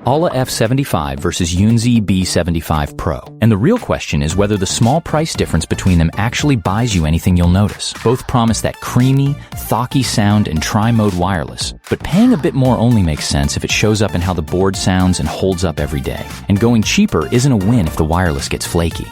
Aula F75 versus Yunzii B75 Pro. And the real question is whether the small price difference between them actually buys you anything you'll notice. Both promise that creamy, thocky sound and tri-mode wireless, but paying a bit more only makes sense if it shows up in how the board sounds and holds up every day. And going cheaper isn't a win if the wireless gets flaky.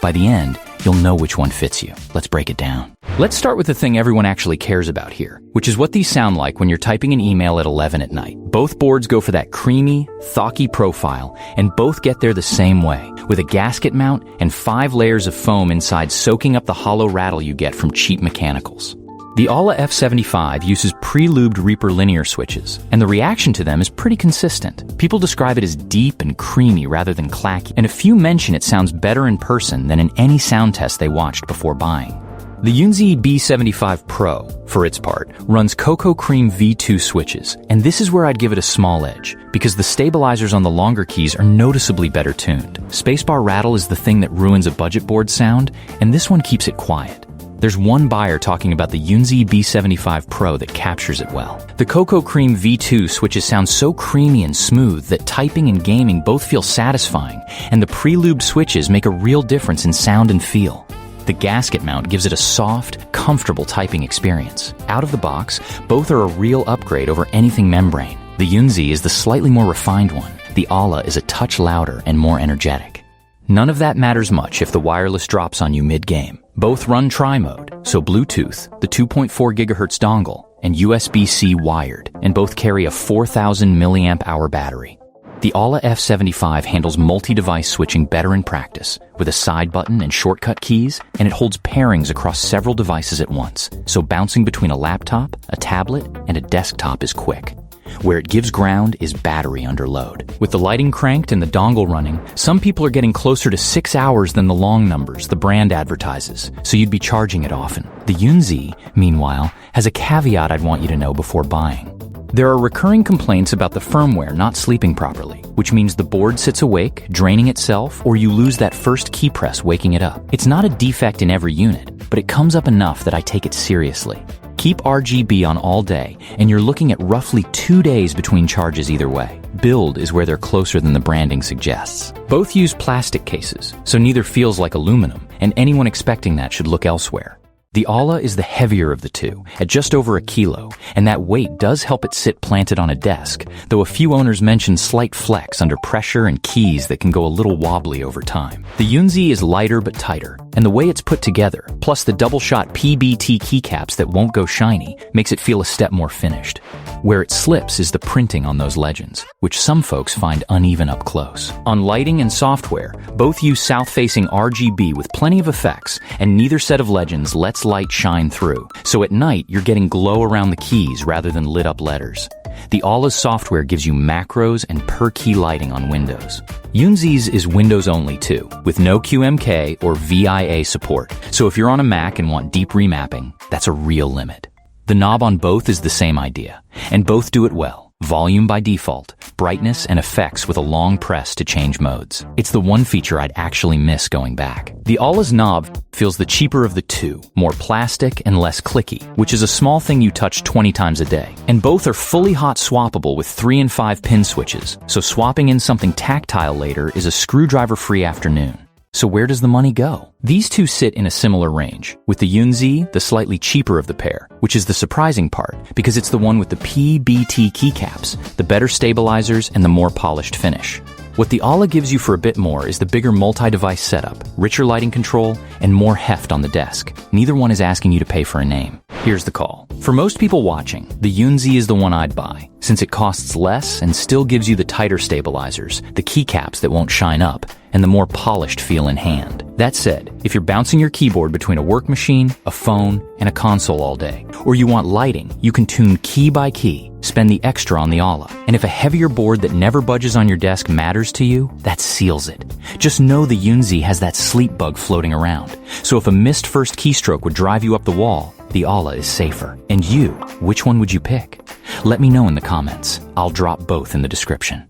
By the end, you'll know which one fits you. Let's break it down. Let's start with the thing everyone actually cares about here, which is what these sound like when you're typing an email at 11 at night. Both boards go for that creamy, thocky profile, and both get there the same way, with a gasket mount and 5 layers of foam inside soaking up the hollow rattle you get from cheap mechanicals. The Aula F75 uses pre-lubed Reaper linear switches, and the reaction to them is pretty consistent. People describe it as deep and creamy rather than clacky, and a few mention it sounds better in person than in any sound test they watched before buying. The Yunzii B75 Pro, for its part, runs Cocoa Cream V2 switches, and this is where I'd give it a small edge, because the stabilizers on the longer keys are noticeably better tuned. Spacebar rattle is the thing that ruins a budget board sound, and this one keeps it quiet. There's one buyer talking about the Yunzii B75 Pro that captures it well. The Cocoa Cream V2 switches sound so creamy and smooth that typing and gaming both feel satisfying, and the pre-lubed switches make a real difference in sound and feel. The gasket mount gives it a soft, comfortable typing experience. Out of the box, both are a real upgrade over anything membrane. The Yunzii is the slightly more refined one. The Aula is a touch louder and more energetic. None of that matters much if the wireless drops on you mid-game. Both run tri-mode, so Bluetooth, the 2.4 GHz dongle, and USB-C wired, and both carry a 4,000 mAh battery. The Aula F75 handles multi-device switching better in practice, with a side button and shortcut keys, and it holds pairings across several devices at once, so bouncing between a laptop, a tablet, and a desktop is quick. Where it gives ground is battery under load. With the lighting cranked and the dongle running, some people are getting closer to 6 hours than the long numbers the brand advertises, so you'd be charging it often. The Yunzii, meanwhile, has a caveat I'd want you to know before buying. There are recurring complaints about the firmware not sleeping properly, which means the board sits awake, draining itself, or you lose that first key press waking it up. It's not a defect in every unit, but it comes up enough that I take it seriously. Keep RGB on all day, and you're looking at roughly 2 days between charges either way. Build is where they're closer than the branding suggests. Both use plastic cases, so neither feels like aluminum, and anyone expecting that should look elsewhere. The Aula is the heavier of the two, at just over 1 kilo, and that weight does help it sit planted on a desk, though a few owners mention slight flex under pressure and keys that can go a little wobbly over time. The Yunzii is lighter but tighter, and the way it's put together, plus the double-shot PBT keycaps that won't go shiny, makes it feel a step more finished. Where it slips is the printing on those legends, which some folks find uneven up close. On lighting and software, both use south-facing RGB with plenty of effects, and neither set of legends lets light shine through, so at night you're getting glow around the keys rather than lit up letters. The Aula's software gives you macros and per-key lighting on Windows. Yunzii's is Windows only too, with no QMK or VIA support, so if you're on a Mac and want deep remapping, that's a real limit. The knob on both is the same idea, and both do it well. Volume by default, brightness and effects with a long press to change modes. It's the one feature I'd actually miss going back. The Aula's knob feels the cheaper of the two, more plastic and less clicky, which is a small thing you touch 20 times a day. And both are fully hot swappable with 3 and 5 pin switches, so swapping in something tactile later is a screwdriver-free afternoon. So where does the money go? These two sit in a similar range, with the Yunzii the slightly cheaper of the pair, which is the surprising part, because it's the one with the PBT keycaps, the better stabilizers, and the more polished finish. What the Aula gives you for a bit more is the bigger multi-device setup, richer lighting control, and more heft on the desk. Neither one is asking you to pay for a name. Here's the call. For most people watching, the Yunzii is the one I'd buy, since it costs less and still gives you the tighter stabilizers, the keycaps that won't shine up, and the more polished feel in hand. That said, if you're bouncing your keyboard between a work machine, a phone, and a console all day, or you want lighting, you can tune key by key, spend the extra on the Aula. And if a heavier board that never budges on your desk matters to you, that seals it. Just know the Yunzii has that sleep bug floating around, so if a missed first keystroke would drive you up the wall, the Aula is safer. And you, which one would you pick? Let me know in the comments. I'll drop both in the description.